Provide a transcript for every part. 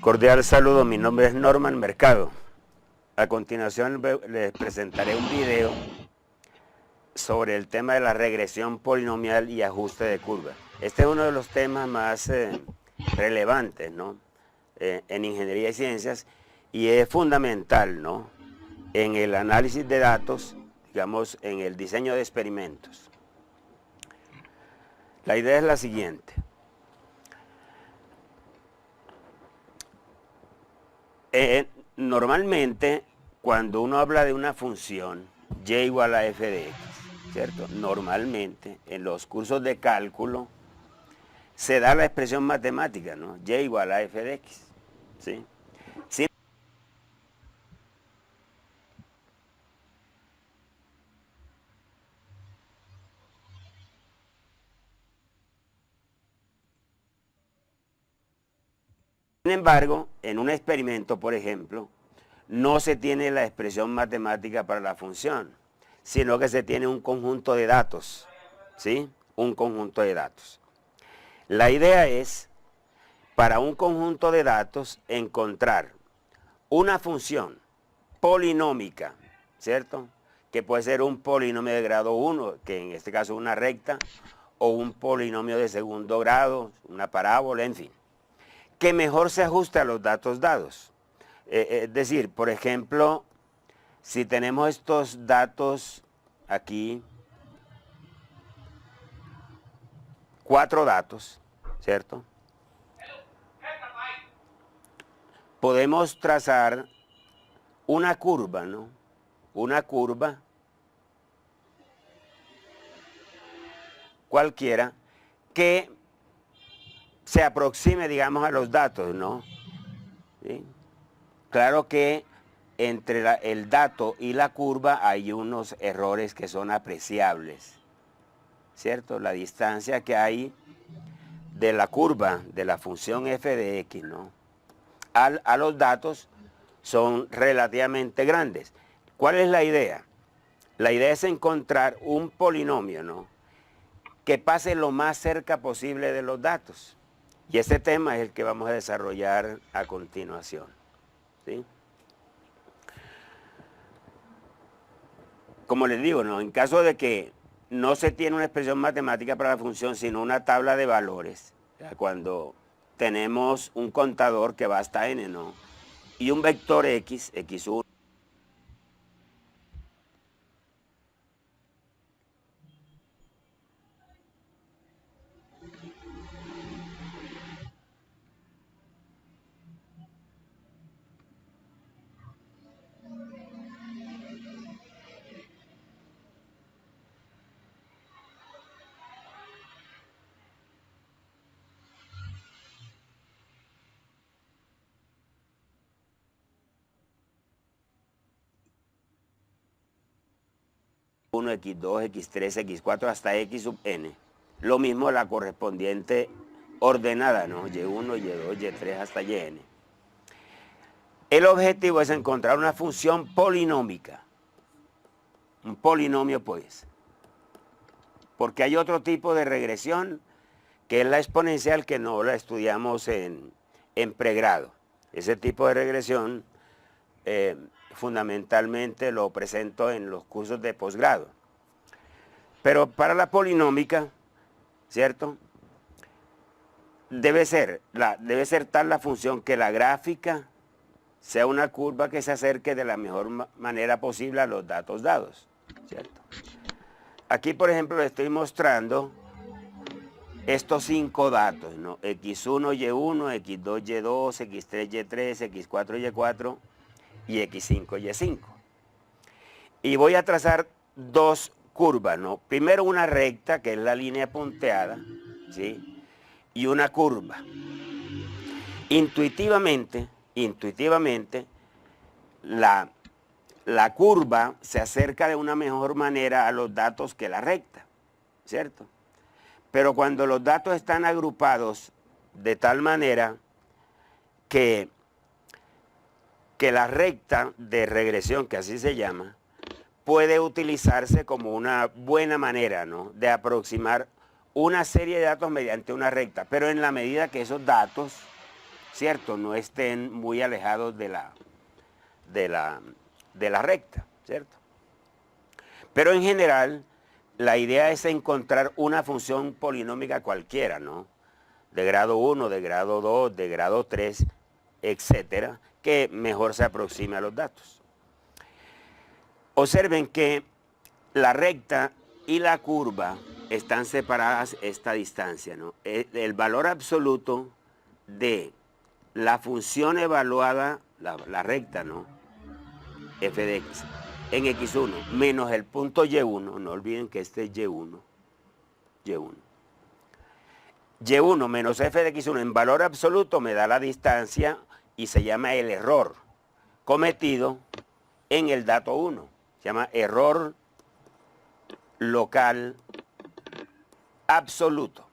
Cordial saludo, mi nombre es Norman Mercado. A continuación les presentaré un video sobre el tema de la regresión polinomial y ajuste de curva. Este es uno de los temas más relevantes, ¿no? En ingeniería y ciencias, y es fundamental, ¿no? En el análisis de datos, digamos, en el diseño de experimentos. La idea es la siguiente. Normalmente, cuando uno habla de una función y igual a f de x, ¿cierto? Normalmente, en los cursos de cálculo, se da la expresión matemática, ¿no? Y igual a f de x, ¿sí? Sin embargo, en un experimento, por ejemplo, no se tiene la expresión matemática para la función, sino que se tiene un conjunto de datos, ¿sí? Un conjunto de datos. La idea es, para un conjunto de datos, encontrar una función polinómica, ¿cierto? Que puede ser un polinomio de grado 1, que en este caso es una recta, o un polinomio de segundo grado, una parábola, en fin, que mejor se ajuste a los datos dados. Es decir, por ejemplo, si tenemos estos datos aquí, 4 datos, ¿cierto? Podemos trazar una curva, ¿no? Una curva cualquiera que se aproxime, digamos, a los datos, ¿no? ¿Sí? Claro que entre el dato y la curva hay unos errores que son apreciables, ¿cierto? La distancia que hay de la curva de la función f de x, ¿no? A los datos son relativamente grandes. ¿Cuál es la idea? La idea es encontrar un polinomio, ¿no? Que pase lo más cerca posible de los datos. Y ese tema es el que vamos a desarrollar a continuación, ¿sí? Como les digo, ¿no? En caso de que no se tiene una expresión matemática para la función, sino una tabla de valores, cuando tenemos un contador que va hasta n, ¿no? Y un vector x, x1, x2, x3, x4 hasta x sub n. Lo mismo la correspondiente ordenada, ¿no? y1, y2, y3 hasta yn. El objetivo es encontrar una función polinómica. Un polinomio, pues. Porque hay otro tipo de regresión, que es la exponencial, que no la estudiamos en pregrado. Ese tipo de regresión fundamentalmente lo presento en los cursos de posgrado. Pero para la polinómica, ¿cierto? Debe ser tal la función que la gráfica sea una curva que se acerque de la mejor manera posible a los datos dados, ¿cierto? Aquí, por ejemplo, le estoy mostrando estos 5 datos, ¿no? x1, y1, x2, y2, x3, y3, x4, y4 y x5, y5. Y voy a trazar 2 curvas, ¿no? Primero una recta, que es la línea punteada, ¿sí? Y una curva. Intuitivamente, la curva se acerca de una mejor manera a los datos que la recta, ¿cierto? Pero cuando los datos están agrupados de tal manera que la recta de regresión, que así se llama, puede utilizarse como una buena manera, ¿no? De aproximar una serie de datos mediante una recta, pero en la medida que esos datos ¿cierto? No estén muy alejados de la, de la recta, ¿cierto? Pero en general, la idea es encontrar una función polinómica cualquiera, ¿no? De grado 1, de grado 2, de grado 3, etcétera, que mejor se aproxime a los datos. Observen que la recta y la curva están separadas esta distancia, ¿no? El valor absoluto de la función evaluada, la recta, ¿no? F de x, en x1 menos el punto y1, no olviden que este es y1, y1. y1 menos f de x1 en valor absoluto me da la distancia y se llama el error cometido en el dato 1. Se llama error local absoluto.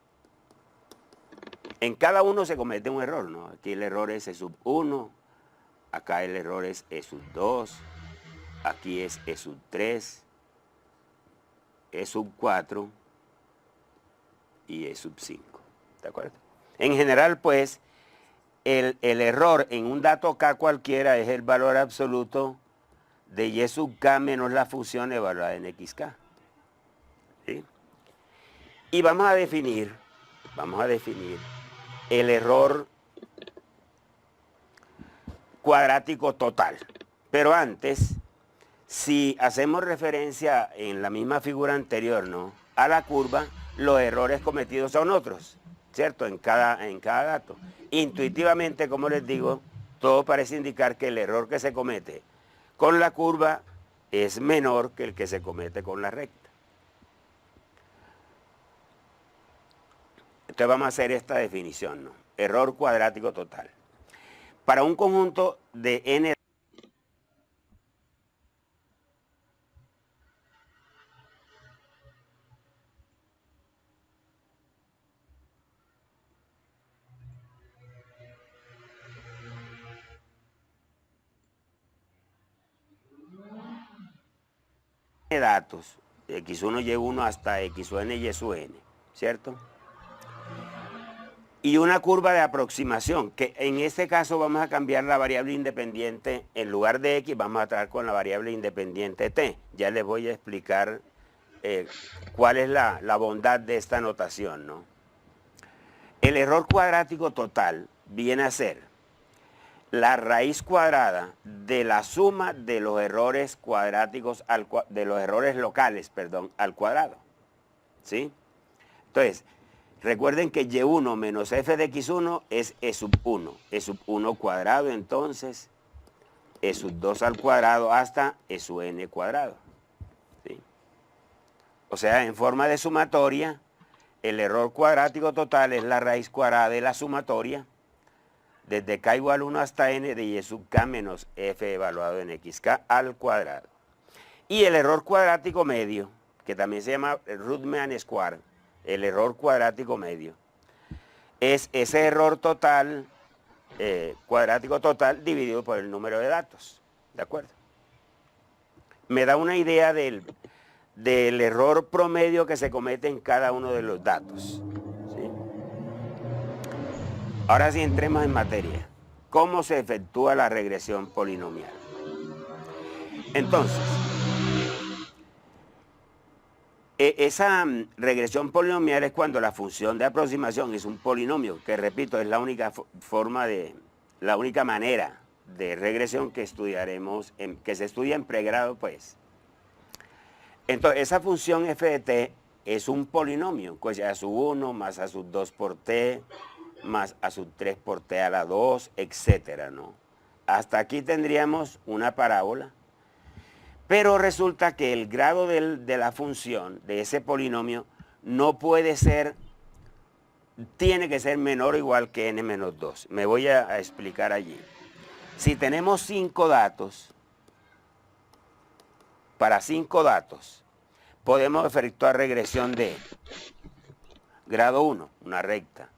En cada uno se comete un error, ¿no? Aquí el error es E sub 1, acá el error es E sub 2, aquí es E sub 3, E sub 4 y E sub 5. ¿De acuerdo? En general, pues, el error en un dato K cualquiera es el valor absoluto de Y sub K menos la función evaluada en XK. ¿Sí? Y vamos a definir el error cuadrático total. Pero antes, si hacemos referencia en la misma figura anterior, ¿no?, a la curva, los errores cometidos son otros, ¿cierto? En cada dato. Intuitivamente, como les digo, todo parece indicar que el error que se comete con la curva es menor que el que se comete con la recta. Entonces vamos a hacer esta definición, ¿no? Error cuadrático total. Para un conjunto de n datos, x1, y1 hasta xn, y sub n, ¿cierto? Y una curva de aproximación, que en este caso vamos a cambiar la variable independiente, en lugar de x vamos a tratar con la variable independiente t. Ya les voy a explicar cuál es la bondad de esta notación, ¿no? El error cuadrático total viene a ser la raíz cuadrada de la suma de los errores cuadráticos, de los errores locales, perdón, al cuadrado, ¿sí? Entonces, recuerden que y1 menos f de x1 es e sub 1. E sub 1 cuadrado, entonces, e sub 2 al cuadrado hasta e sub n cuadrado. ¿Sí? O sea, en forma de sumatoria, el error cuadrático total es la raíz cuadrada de la sumatoria desde k igual 1 hasta n de y sub k menos f evaluado en xk al cuadrado. Y el error cuadrático medio, que también se llama root mean square, el error cuadrático medio, es ese error total, cuadrático total, dividido por el número de datos. ¿De acuerdo? Me da una idea del error promedio que se comete en cada uno de los datos. ¿Sí? Ahora sí, entremos en materia. ¿Cómo se efectúa la regresión polinomial? Entonces, esa regresión polinomial es cuando la función de aproximación es un polinomio, que repito, es la única la única manera de regresión que estudiaremos, que se estudia en pregrado, pues. Entonces, esa función f de t es un polinomio, pues a sub 1 más a sub 2 por t, más a sub 3 por t a la 2, etcétera, ¿no? Hasta aquí tendríamos una parábola. Pero resulta que el grado de la función, de ese polinomio, no puede ser, tiene que ser menor o igual que n menos 2. Me voy a explicar allí. Si tenemos 5 datos, para 5 datos, podemos efectuar regresión de grado 1, una recta,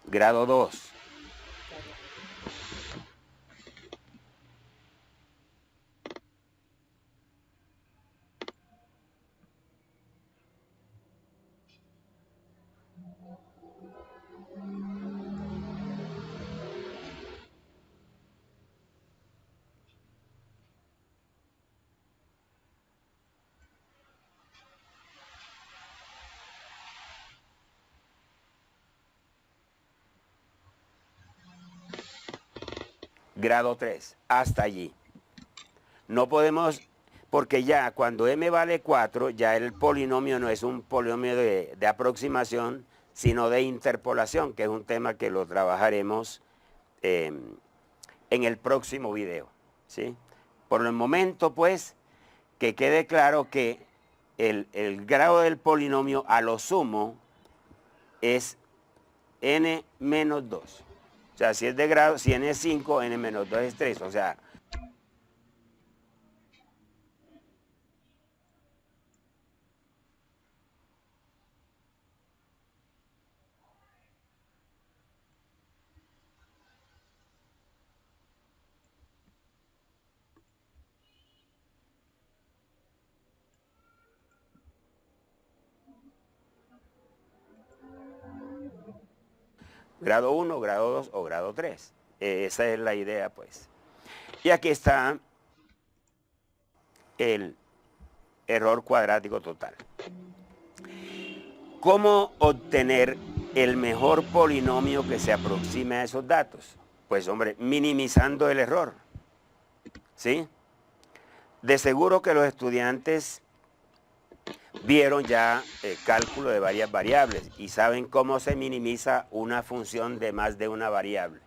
grado 2, grado 3, hasta allí. No podemos, porque ya cuando m vale 4, ya el polinomio no es un polinomio de aproximación, sino de interpolación, que es un tema que lo trabajaremos en el próximo video, ¿sí? Por el momento, pues, que quede claro que el grado del polinomio a lo sumo es n menos 2. O sea, si es de grado, si n es 5, n menos 2 es 3. O sea, grado 1, grado 2 o grado 3. Esa es la idea, pues. Y aquí está el error cuadrático total. ¿Cómo obtener el mejor polinomio que se aproxime a esos datos? Pues, hombre, minimizando el error, ¿sí? De seguro que los estudiantes vieron ya el cálculo de varias variables y saben cómo se minimiza una función de más de una variable,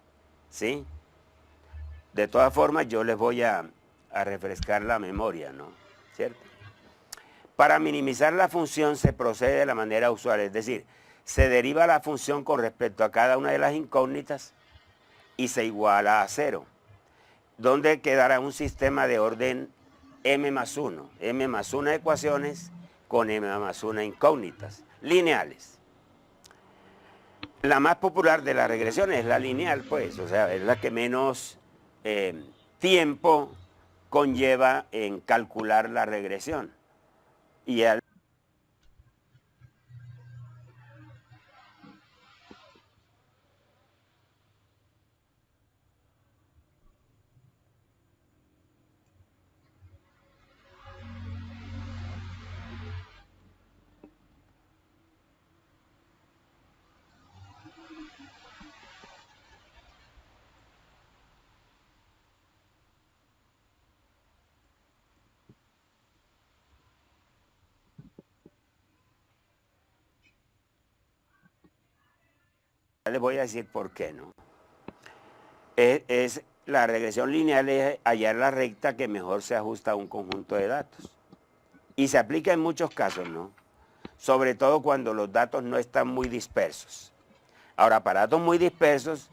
¿sí? De todas formas, yo les voy a refrescar la memoria, ¿no? ¿Cierto? Para minimizar la función se procede de la manera usual, es decir, se deriva la función con respecto a cada una de las incógnitas y se iguala a 0, donde quedará un sistema de orden m más 1, m más 1 ecuaciones con m más 1 incógnitas, lineales. La más popular de las regresiones es la lineal, pues, o sea, es la que menos tiempo conlleva en calcular la regresión. Y les voy a decir por qué, ¿no? La regresión lineal es hallar la recta que mejor se ajusta a un conjunto de datos. Y se aplica en muchos casos, ¿no? Sobre todo cuando los datos no están muy dispersos. Ahora, para datos muy dispersos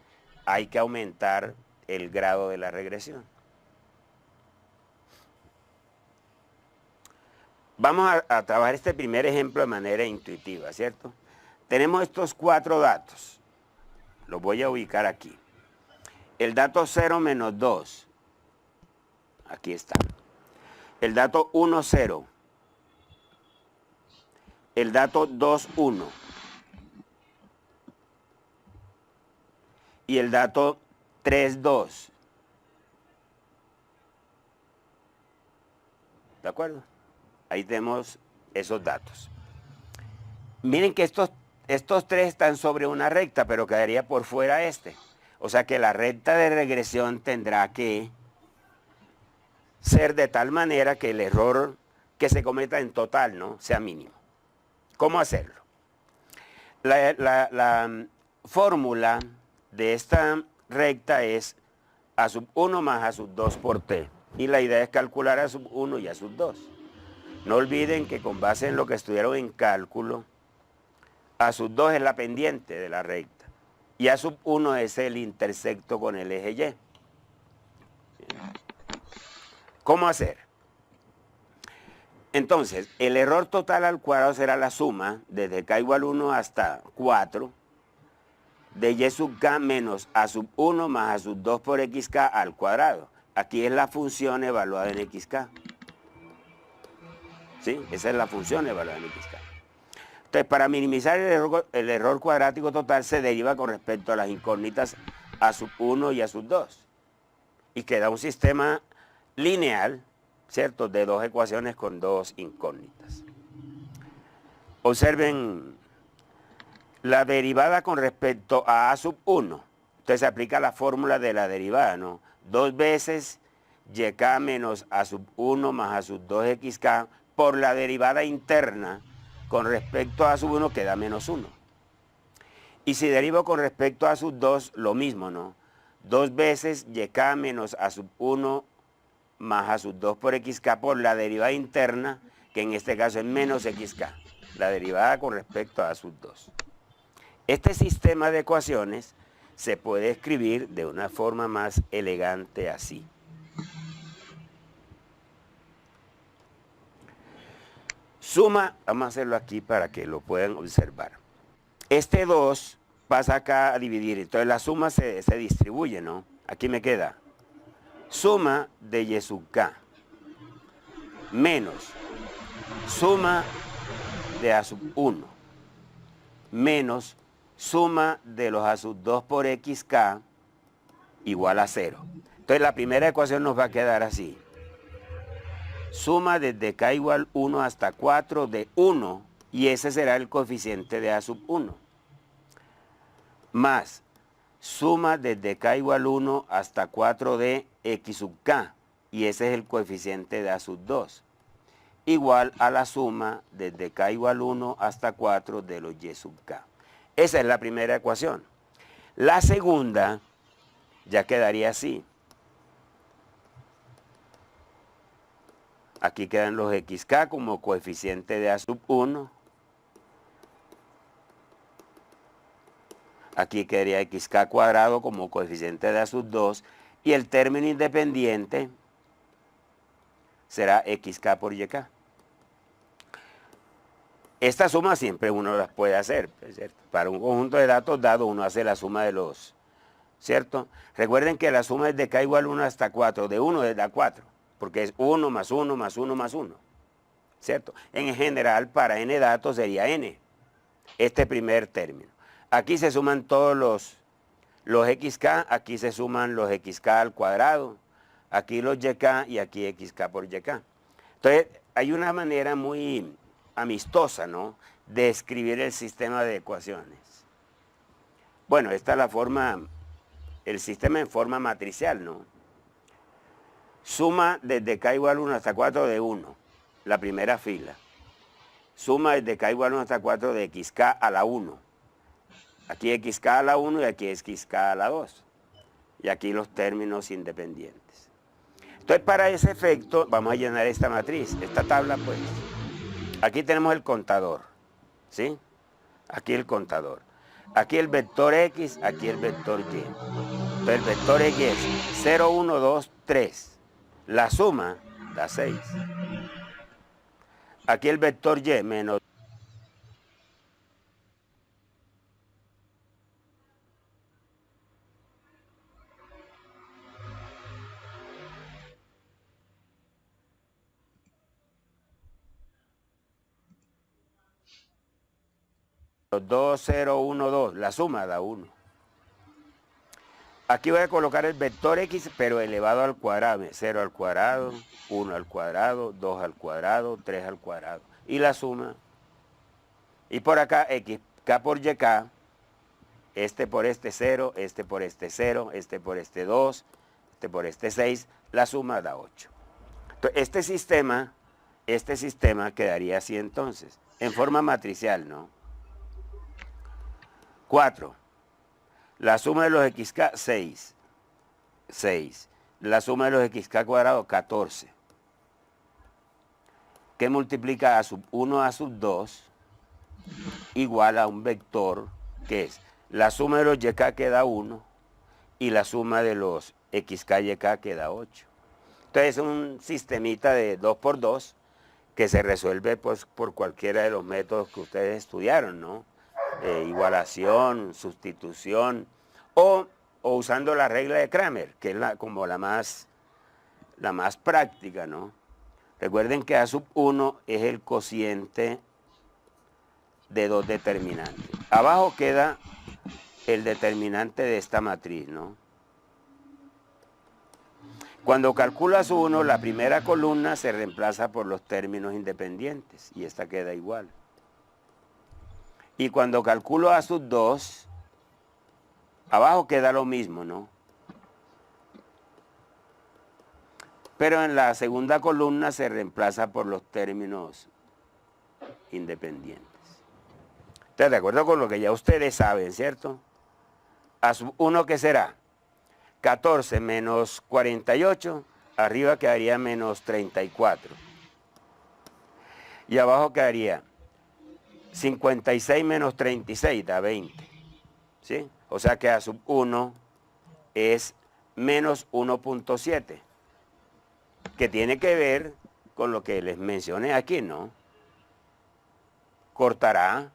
hay que aumentar el grado de la regresión. Vamos a trabajar este primer ejemplo de manera intuitiva, ¿cierto? Tenemos estos 4 datos. Los voy a ubicar aquí. El dato 0 menos 2. Aquí está. El dato 1, 0. El dato 2, 1. Y el dato 3, 2. ¿De acuerdo? Ahí tenemos esos datos. Miren que estos 3 están sobre una recta, pero quedaría por fuera este. O sea que la recta de regresión tendrá que ser de tal manera que el error que se cometa en total, ¿no?, sea mínimo. ¿Cómo hacerlo? La fórmula de esta recta es a sub 1 más a sub 2 por t. Y la idea es calcular a sub 1 y a sub 2. No olviden que con base en lo que estudiaron en cálculo, a sub 2 es la pendiente de la recta y a sub 1 es el intersecto con el eje Y. ¿Cómo hacer? Entonces, el error total al cuadrado será la suma, desde k igual 1 hasta 4, de y sub k menos a sub 1 más a sub 2 por xk al cuadrado. Aquí es la función evaluada en xk. ¿Sí? Esa es la función evaluada en xk. Entonces, para minimizar el error cuadrático total se deriva con respecto a las incógnitas a sub 1 y a sub 2. Y queda un sistema lineal, ¿cierto?, de 2 ecuaciones con 2 incógnitas. Observen la derivada con respecto a sub 1. Entonces se aplica la fórmula de la derivada, ¿no?, 2 veces yk menos a sub 1 más a sub 2xk por la derivada interna con respecto a sub 1 queda menos 1. Y si derivo con respecto a sub 2, lo mismo, ¿no? 2 veces yk menos a sub 1 más a sub 2 por xk por la derivada interna, que en este caso es menos xk, la derivada con respecto a sub 2. Este sistema de ecuaciones se puede escribir de una forma más elegante así. Suma, vamos a hacerlo aquí para que lo puedan observar. Este 2 pasa acá a dividir, entonces la suma se distribuye, ¿no? Aquí me queda suma de y sub k menos suma de a sub 1 menos suma de los a sub 2 por xk igual a 0. Entonces la primera ecuación nos va a quedar así. Suma desde k igual 1 hasta 4 de 1, y ese será el coeficiente de a sub 1. Más suma desde k igual 1 hasta 4 de x sub k, y ese es el coeficiente de a sub 2. Igual a la suma desde k igual 1 hasta 4 de los y sub k. Esa es la primera ecuación. La segunda ya quedaría así. Aquí quedan los xk como coeficiente de a sub 1. Aquí quedaría xk cuadrado como coeficiente de a sub 2. Y el término independiente será xk por yk. Esta suma siempre uno las puede hacer, ¿cierto? Para un conjunto de datos dado uno hace la suma de los, ¿cierto? Recuerden que la suma es de k igual 1 hasta 4, de 1 desde a 4, porque es 1 más 1 más 1 más 1, ¿cierto? En general, para n datos sería n, este primer término. Aquí se suman todos los xk, aquí se suman los xk al cuadrado, aquí los yk y aquí xk por yk. Entonces, hay una manera muy amistosa, ¿no?, de escribir el sistema de ecuaciones. Bueno, esta es la forma, el sistema en forma matricial, ¿no? Suma desde k igual 1 hasta 4 de 1, la primera fila. Suma desde k igual 1 hasta 4 de xk a la 1. Aquí xk a la 1 y aquí xk a la 2. Y aquí los términos independientes. Entonces, para ese efecto, vamos a llenar esta matriz, esta tabla, pues. Aquí tenemos el contador, ¿sí? Aquí el contador. Aquí el vector X, aquí el vector Y. Entonces el vector X es 0, 1, 2, 3. La suma da 6. Aquí el vector Y menos 2, 0, 1, 2. La suma da 1. Aquí voy a colocar el vector X, pero elevado al cuadrado. 0 al cuadrado, 1 al cuadrado, 2 al cuadrado, 3 al cuadrado. Y la suma. Y por acá, xk por yk, este por este 0, este por este 0, este por este 2, este por este 6, la suma da 8. Entonces, este sistema quedaría así entonces, en forma matricial, ¿no? 4. La suma de los xk, 6. 6. La suma de los xk cuadrados, 14. Que multiplica a sub 1 a sub 2 igual a un vector que es la suma de los yk que da 1 y la suma de los xk y yk que da 8. Entonces es un sistemita de 2 por 2 que se resuelve pues, por cualquiera de los métodos que ustedes estudiaron, ¿no? Igualación, sustitución, o usando la regla de Cramer, que es como la más práctica, ¿no? Recuerden que A sub 1 es el cociente de dos determinantes. Abajo queda el determinante de esta matriz, ¿no? Cuando calculo A sub 1, la primera columna se reemplaza por los términos independientes, y esta queda igual. Y cuando calculo A sub 2, abajo queda lo mismo, ¿no? pero en la segunda columna se reemplaza por los términos independientes. Entonces, de acuerdo con lo que ya ustedes saben, ¿cierto? A sub 1, ¿qué será? 14 menos 48, arriba quedaría menos 34. Y abajo quedaría 56 menos 36, da 20. ¿Sí? O sea que A sub 1 es menos 1.7, que tiene que ver con lo que les mencioné aquí, ¿no? Cortará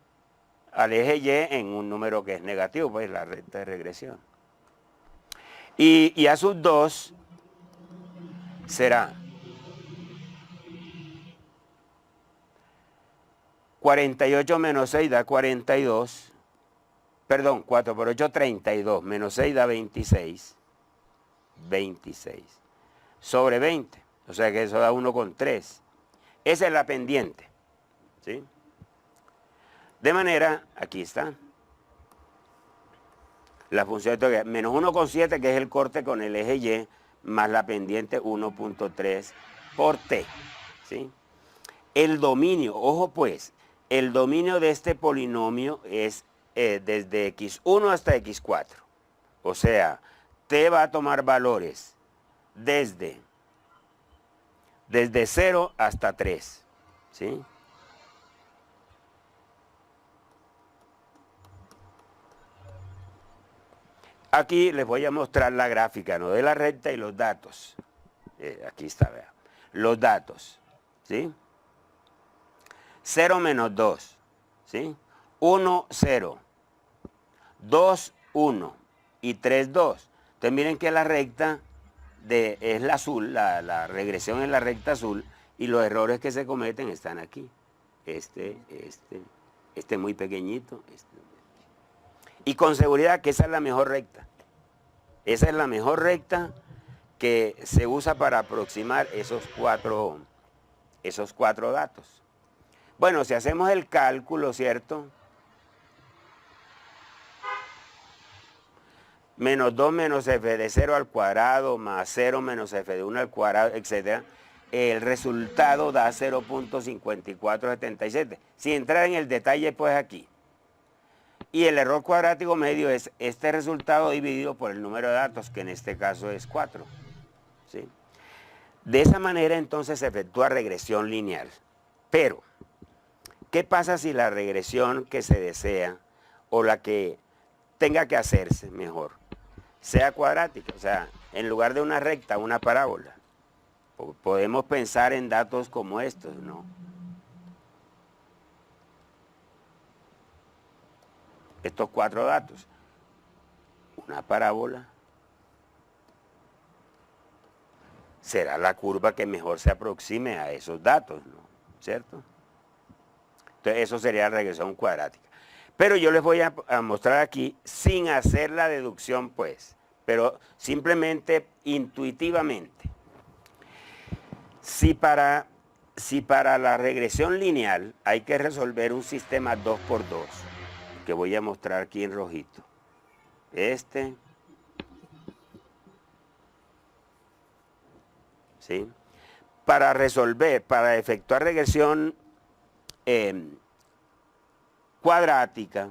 al eje Y en un número que es negativo, pues la recta de regresión. Y A sub 2 será 48 menos 6 da 42, perdón, 4 por 8, 32, menos 6 da 26, 26, sobre 20, o sea que eso da 1,3. Esa es la pendiente, ¿sí? De manera, aquí está, la función de menos 1,7, que es el corte con el eje Y, más la pendiente 1.3 por T, ¿sí? El dominio, ojo pues, el dominio de este polinomio es desde x1 hasta x4. O sea, T va a tomar valores desde 0 hasta 3, ¿sí? Aquí les voy a mostrar la gráfica, ¿no? De la recta y los datos. Aquí está, vean. Los datos, ¿sí? 0 menos 2, ¿sí? 1, 0, 2, 1 y 3, 2. Entonces miren que la recta es la azul, la regresión es la recta azul, y los errores que se cometen están aquí. Este muy pequeñito. Y con seguridad que esa es la mejor recta. Esa es la mejor recta que se usa para aproximar esos cuatro datos. Bueno, si hacemos el cálculo, ¿cierto? Menos 2 menos f de 0 al cuadrado, más 0 menos f de 1 al cuadrado, etc. El resultado da 0.5477. Sin entrar en el detalle, pues aquí. Y el error cuadrático medio es este resultado dividido por el número de datos, que en este caso es 4. ¿Sí? De esa manera entonces se efectúa regresión lineal. Pero, ¿qué pasa si la regresión que se desea, o la que tenga que hacerse mejor, sea cuadrática? O sea, en lugar de una recta, una parábola. Podemos pensar en datos como estos, ¿no? Estos 4 datos. Una parábola será la curva que mejor se aproxime a esos datos, ¿no? ¿Cierto? Entonces eso sería la regresión cuadrática. Pero yo les voy a mostrar aquí sin hacer la deducción, pues, pero simplemente intuitivamente. Si para la regresión lineal hay que resolver un sistema 2×2, que voy a mostrar aquí en rojito. ¿Sí? Para efectuar regresión cuadrática,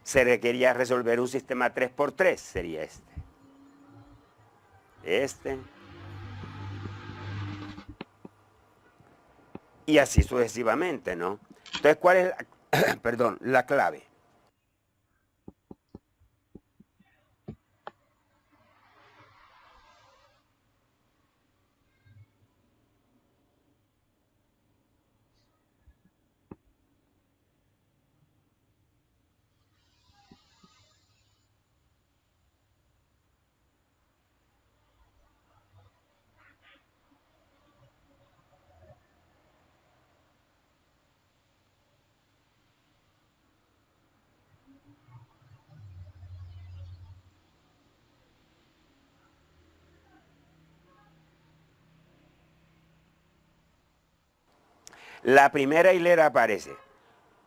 se requería resolver un sistema 3×3, sería y así sucesivamente, ¿no? Entonces, ¿cuál es perdón, la clave? La primera hilera aparece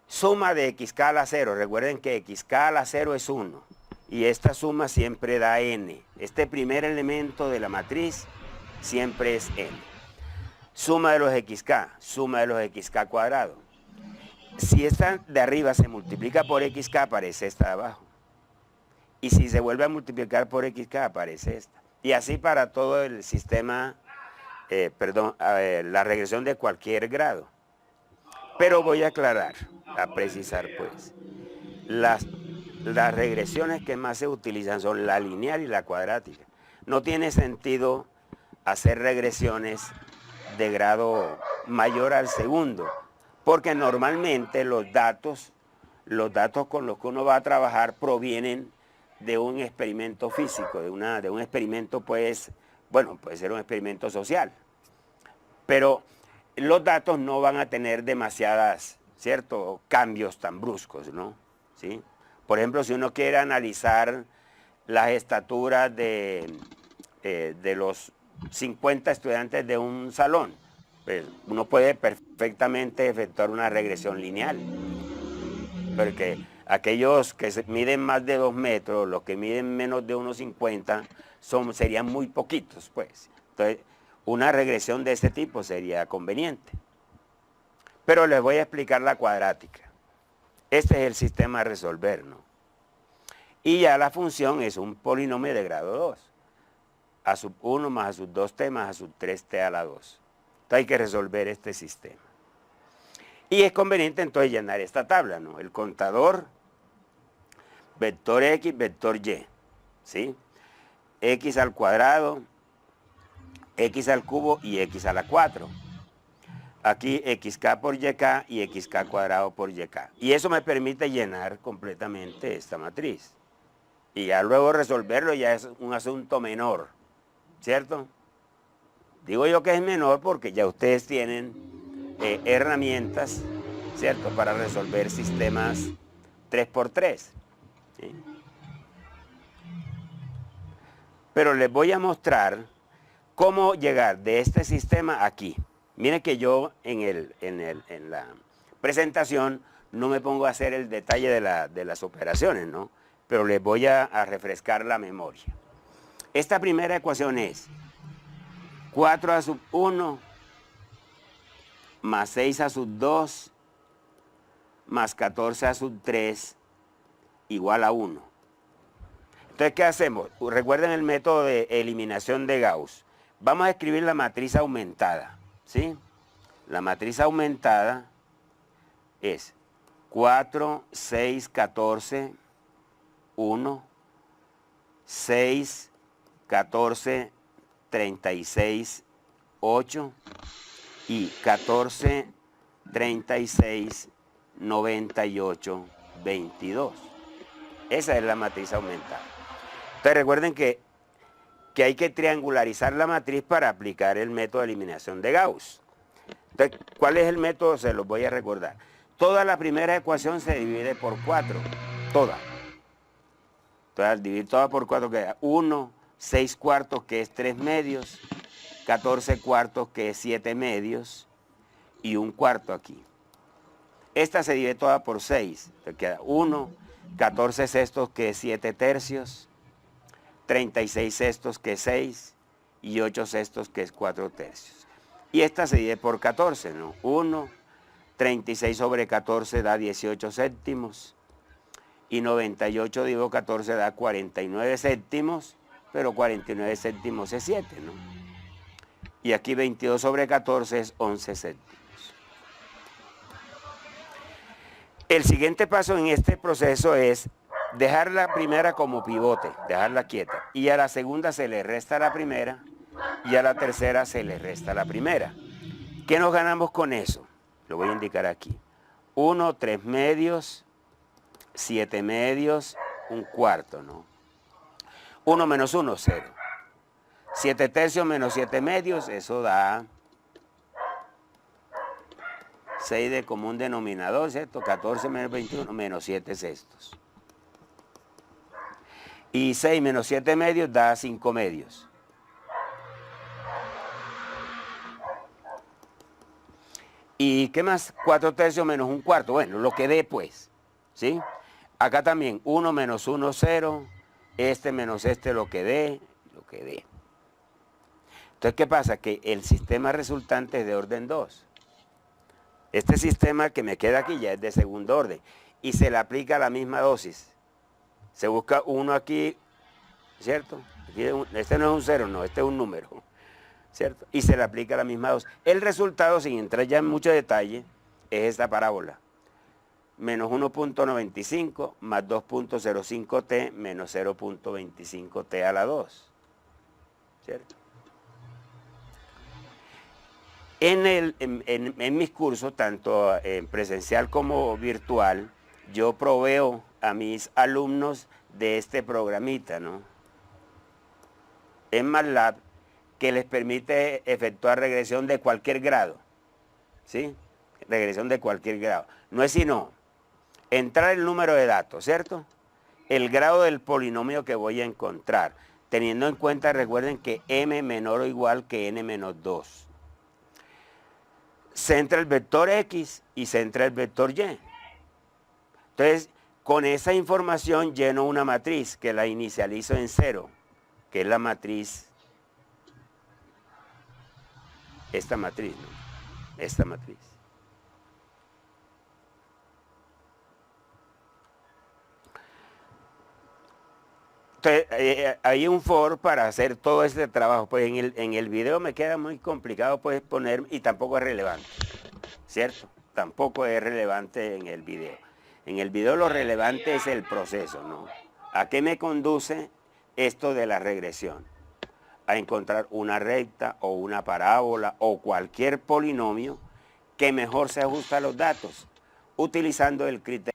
suma de xk a la 0. Recuerden que xk a la 0 es 1. y esta suma siempre da n. Este primer elemento de la matriz siempre es n. Suma de los xk, suma de los xk cuadrado. Si esta de arriba se multiplica por xk, aparece esta de abajo. Y si se vuelve a multiplicar por xk, aparece esta. Y así para todo el sistema, la regresión de cualquier grado. Pero voy a aclarar, a precisar pues. Las regresiones que más se utilizan son la lineal y la cuadrática. No tiene sentido hacer regresiones de grado mayor al segundo, porque normalmente los datos con los que uno va a trabajar provienen de un experimento físico, de un experimento pues, bueno, puede ser un experimento social, pero los datos no van a tener demasiadas, ¿cierto?, cambios tan bruscos, ¿no? ¿Sí? Por ejemplo, si uno quiere analizar las estaturas de los 50 estudiantes de un salón, pues uno puede perfectamente efectuar una regresión lineal, porque aquellos que miden más de 2 metros, los que miden menos de 1,50, serían muy poquitos, pues. Entonces, una regresión de este tipo sería conveniente. Pero les voy a explicar la cuadrática. Este es el sistema a resolver, ¿no? Y ya la función es un polinomio de grado 2. A sub 1 más a sub 2t más a sub 3t a la 2. Entonces hay que resolver este sistema. Y es conveniente entonces llenar esta tabla, ¿no? El contador, vector x, vector y, ¿sí? X al cuadrado, x al cubo y x a la 4. Aquí xk por yk y xk cuadrado por yk. Y eso me permite llenar completamente esta matriz. Y ya luego resolverlo ya es un asunto menor, ¿cierto? Digo yo que es menor porque ya ustedes tienen herramientas, ¿cierto?, para resolver sistemas 3×3. ¿Sí? Pero les voy a mostrar cómo llegar de este sistema aquí. Miren que yo en la presentación no me pongo a hacer el detalle de las operaciones, ¿no? Pero les voy a refrescar la memoria. Esta primera ecuación es 4 a sub 1 más 6 a sub 2 más 14 a sub 3 igual a 1. Entonces, ¿qué hacemos? Recuerden el método de eliminación de Gauss. Vamos a escribir la matriz aumentada, ¿sí? La matriz aumentada es 4, 6, 14, 1, 6, 14, 36, 8 y 14, 36, 98, 22. Esa es la matriz aumentada. Entonces recuerden que hay que triangularizar la matriz para aplicar el método de eliminación de Gauss. Entonces, ¿cuál es el método? Se los voy a recordar. Toda la primera ecuación se divide por 4, toda. Entonces, al dividir toda por 4 queda 1, 6 cuartos, que es 3 medios, 14 cuartos, que es 7 medios, y 1 cuarto aquí. Esta se divide toda por 6, entonces queda 1, 14 sextos, que es 7 tercios, 36 sextos, que es 6, y 8 sextos, que es 4 tercios. Y esta se divide por 14, ¿no? 1, 36 sobre 14 da 18 séptimos, y 98 dividido 14 da 49 séptimos, pero 49 séptimos es 7, ¿no? Y aquí 22 sobre 14 es 11 séptimos. El siguiente paso en este proceso es dejar la primera como pivote, dejarla quieta. Y a la segunda se le resta la primera y a la tercera se le resta la primera. ¿Qué nos ganamos con eso? Lo voy a indicar aquí. 1, 3 medios, 7 medios, 1 cuarto, ¿no? 1 menos 1, 0. 7 tercios menos 7 medios, eso da 6 de común denominador, ¿cierto? 14 menos 21 menos 7 sextos. Y 6 menos 7 medios da 5 medios. ¿Y qué más? 4 tercios menos 1 cuarto. Bueno, lo que dé pues, ¿sí? Acá también 1 menos 1, 0. este menos este lo que dé, lo que dé. Entonces, ¿qué pasa? Que el sistema resultante es de orden 2. Este sistema que me queda aquí ya es de segundo orden y se le aplica la misma dosis. Se busca uno aquí, ¿cierto? Aquí este no es un 0, no, este es un número, ¿cierto? Y se le aplica la misma dosis. El resultado, sin entrar ya en mucho detalle, es esta parábola. Menos 1.95 más 2.05t menos 0.25t a la 2, ¿cierto? En mis cursos, tanto en presencial como virtual, yo proveo a mis alumnos de este programita, ¿no? En MATLAB, que les permite efectuar regresión de cualquier grado, ¿sí? Regresión de cualquier grado. No es sino entrar el número de datos, ¿cierto? El grado del polinomio que voy a encontrar, teniendo en cuenta, recuerden que m menor o igual que n menos 2. Se entra el vector X y se entra el vector Y. Entonces, con esa información lleno una matriz que la inicializo en 0, que es la matriz, esta matriz, ¿no? Esta matriz. Entonces, hay un for para hacer todo este trabajo. Pues en el video me queda muy complicado pues poner, y tampoco es relevante, ¿cierto? Tampoco es relevante en el video. En el video lo relevante es el proceso, ¿no? ¿A qué me conduce esto de la regresión? A encontrar una recta o una parábola o cualquier polinomio que mejor se ajusta a los datos, utilizando el criterio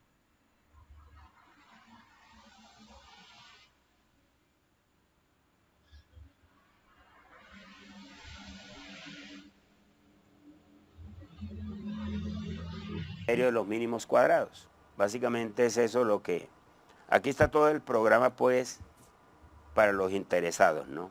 de los mínimos cuadrados. Básicamente es eso lo que... Aquí está todo el programa, pues, para los interesados, ¿no?